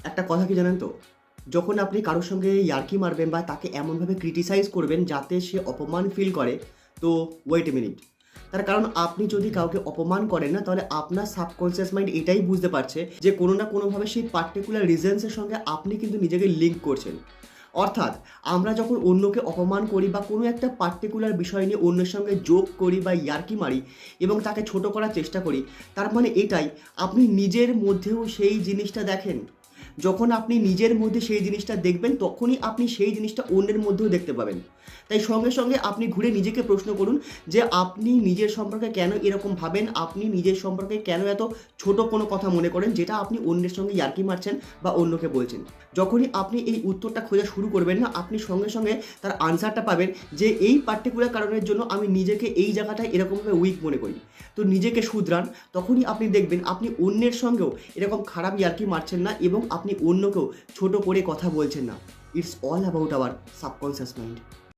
একটা কথা কি জানেন তো? যখন আপনি কারোর সঙ্গে ইয়ার্কি মারবেন বা তাকে এমনভাবে ক্রিটিসাইজ করবেন যাতে সে অপমান ফিল করে, তো ওয়েট এ মিনিট। তার কারণ আপনি যদি কাউকে অপমান করেন না, তাহলে আপনার সাবকনসিয়াস মাইন্ড এটাই বুঝতে পারছে যে কোনো না কোনোভাবে সেই পার্টিকুলার রিজনসের সঙ্গে আপনি কিন্তু নিজেকে লিঙ্ক করছেন। অর্থাৎ আমরা যখন অন্যকে অপমান করি বা কোনো একটা পার্টিকুলার বিষয় নিয়ে অন্যের সঙ্গে জোক করি বা ইয়ার্কি মারি এবং তাকে ছোট করার চেষ্টা করি, তার মানে এটাই আপনি নিজের মধ্যেও সেই জিনিসটা দেখেন। যখন আপনি নিজের মধ্যে সেই জিনিসটা দেখবেন, তখনই আপনি সেই জিনিসটা অন্যের মধ্যেও দেখতে পাবেন। তাই সঙ্গে সঙ্গে আপনি ঘুরে নিজেকে প্রশ্ন করুন যে আপনি নিজের সম্পর্কে কেন এরকম ভাবেন, আপনি নিজের সম্পর্কে কেন এত ছোট কোনো কথা মনে করেন যেটা আপনি অন্যের সঙ্গে ইয়ার্কি মারছেন বা অন্যকে বলছেন। যখনই আপনি এই উত্তরটা খোঁজা শুরু করবেন না, আপনি সঙ্গে সঙ্গে তার আনসারটা পাবেন যে এই পার্টিকুলার কারণের জন্য আমি নিজেকে এই জায়গাটায় এরকমভাবে উইক মনে করি। তো নিজেকে শুধরান, তখনই আপনি দেখবেন আপনি অন্যের সঙ্গেও এরকম খারাপ ইয়ার্কি মারছেন না এবং আপনি অন্যকেও ছোট করে কথা বলছেন না। It's all about our subconscious mind.